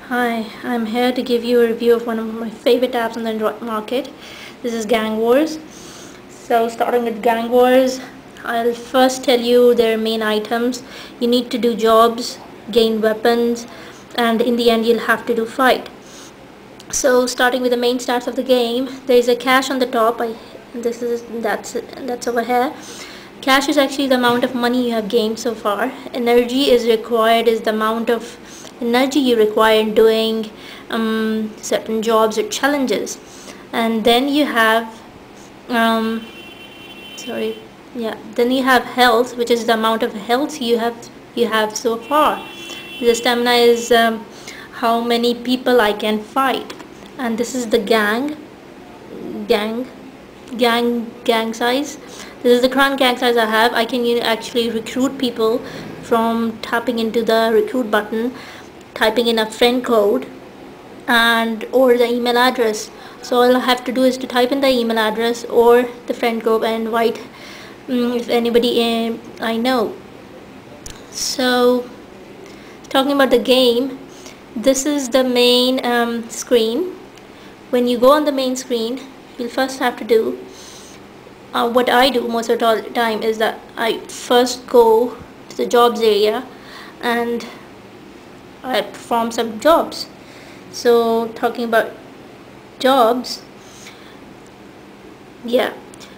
Hi, I'm here to give you a review of one of my favorite apps on the Android market. This is GangWars. So starting with GangWars, I'll first tell you their main items. You need to do jobs, gain weapons, and in the end you'll have to do fight. So starting with the main stats of the game, there is a cash on the top. That's over here. Cash is actually the amount of money you have gained so far. Energy is the amount of energy you require in doing certain jobs or challenges. And then you have then you have health, which is the amount of health you have so far. The stamina is how many people I can fight. And this is the gang size. This is the current gang size I have. I can actually recruit people from tapping into the recruit button, typing in a friend code or the email address. So all I have to do is to type in the email address or the friend group and invite if anybody I know. So talking about the game, this is the main screen. When you go on the main screen, you'll first have to do what I do most of the time is that I first go to the jobs area and I perform some jobs. So talking about jobs,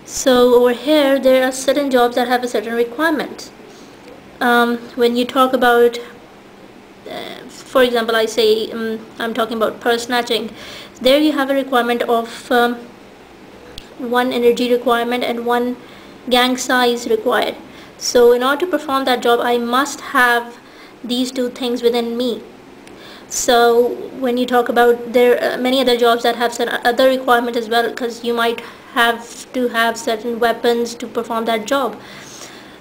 so over here there are certain jobs that have a certain requirement. When you talk about for example, I say I'm talking about purse snatching. There you have a requirement of one energy requirement and one gang size required. So in order to perform that job, I must have these two things within me. So when you talk about, there are many other jobs that have certain other requirements as well, because you might have to have certain weapons to perform that job.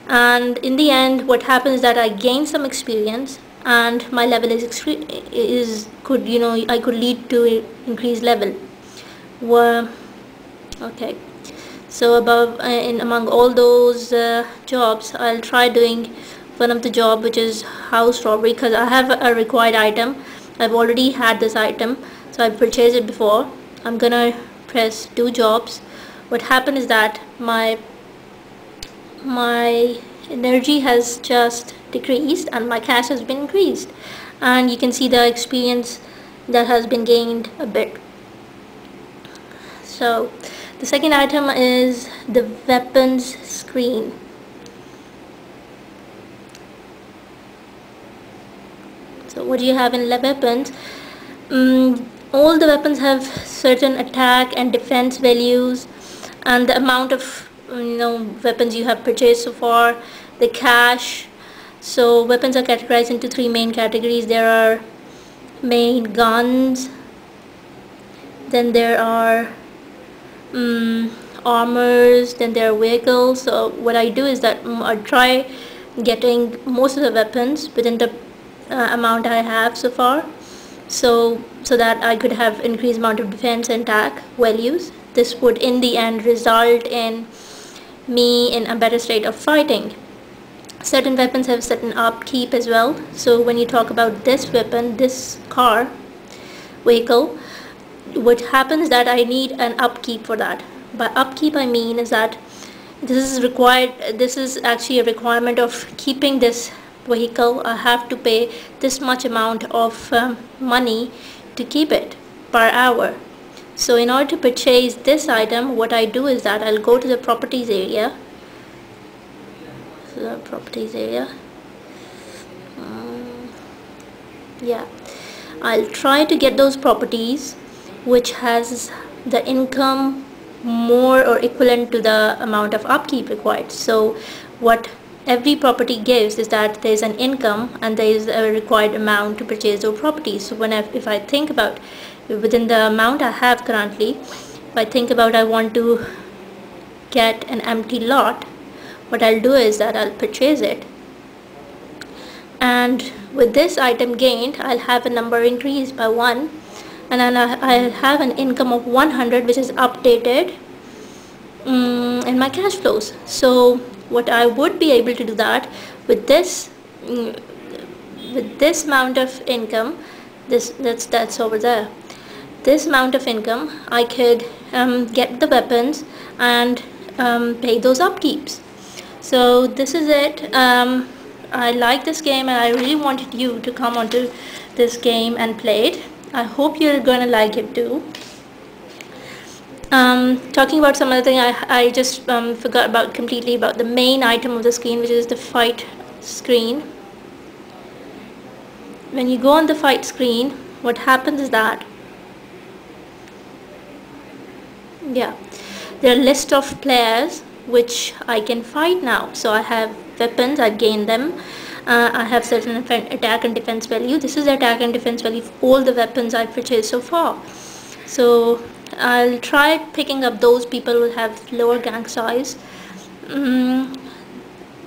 And in the end, what happens is that I gain some experience and my level I could lead to increased level. Okay, so among all those jobs, I'll try doing one of the job, which is house robbery, because I have a required item. I've already had this item, so I've purchased it before. I'm gonna press do jobs. What happened is that my energy has just decreased and my cash has been increased, and you can see the experience that has been gained a bit. So the second item is the weapons screen. So what do you have in the weapons? All the weapons have certain attack and defense values, and the amount of weapons you have purchased so far, the cash. So weapons are categorized into three main categories. There are main guns, then there are armors, then there are vehicles. So what I do is that I try getting most of the weapons within the amount I have so far, so that I could have increased amount of defense and attack values. This would in the end result in me in a better state of fighting. Certain weapons have certain upkeep as well. So when you talk about this weapon, this vehicle, what happens is that I need an upkeep for that. By upkeep I mean is that this is actually a requirement of keeping this vehicle. I have to pay this much amount of money to keep it per hour. So in order to purchase this item, what I do is that I'll go to the properties area. I'll try to get those properties which has the income more or equivalent to the amount of upkeep required. So what every property gives is that there is an income and there is a required amount to purchase those properties. So if I think about within the amount I have currently, if I think about I want to get an empty lot, what I'll do is that I'll purchase it, and with this item gained, I'll have a number increased by 1, and then I'll have an income of 100, which is updated in my cash flows. So what I would be able to do that with this amount of income, That's over there. This amount of income I could get the weapons and pay those upkeeps. So this is it. I like this game and I really wanted you to come onto this game and play it. I hope you're gonna like it too. Talking about some other thing, I just forgot about completely about the main item of the screen, which is the fight screen. When you go on the fight screen, what happens is that, yeah, there are a list of players which I can fight now. So I have weapons, I gain them. I have certain attack and defense value. This is the attack and defense value of all the weapons I've purchased so far. So I'll try picking up those people who have lower gang size,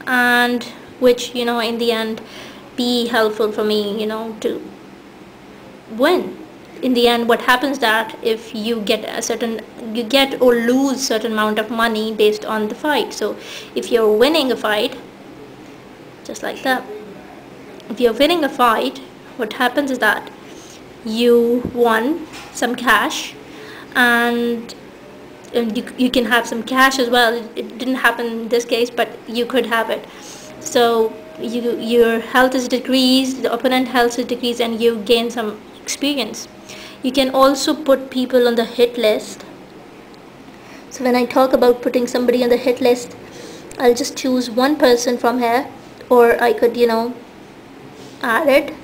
and which, you know, in the end be helpful for me, you know, to win. In the end, what happens that if you get you get or lose certain amount of money based on the fight. So if you're winning a fight, just like that, if you're winning a fight, what happens is that you won some cash, and you can have some cash as well. It didn't happen in this case, but you could have it. So your health is decreased, the opponent health is decreased, and you gain some experience. You can also put people on the hit list. So when I talk about putting somebody on the hit list, I'll just choose one person from here, or I could, you know, add it.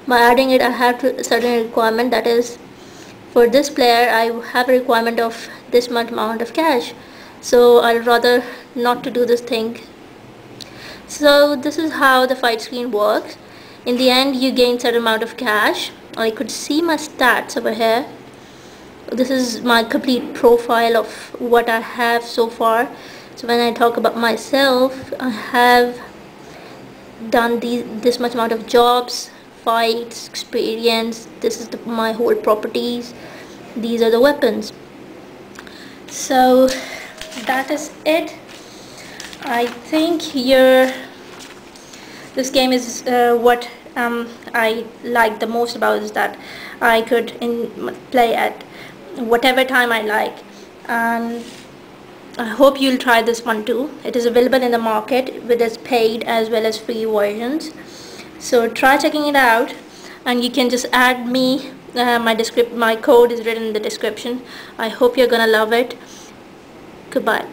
By adding it, I have a certain requirement, that is, for this player I have a requirement of this much amount of cash. So I'll rather not to do this thing. So this is how the fight screen works. In the end, you gain certain amount of cash. I could see my stats over here. This is my complete profile of what I have so far. So when I talk about myself, I have done this much amount of jobs, fights, experience. This is my whole properties. These are the weapons. So that is it. I think this game is what I like the most about, is that I could play at whatever time I like, and I hope you'll try this one too. It is available in the market with its paid as well as free versions. So try checking it out, and you can just add me. My code is written in the description. I hope you're gonna love it. Goodbye.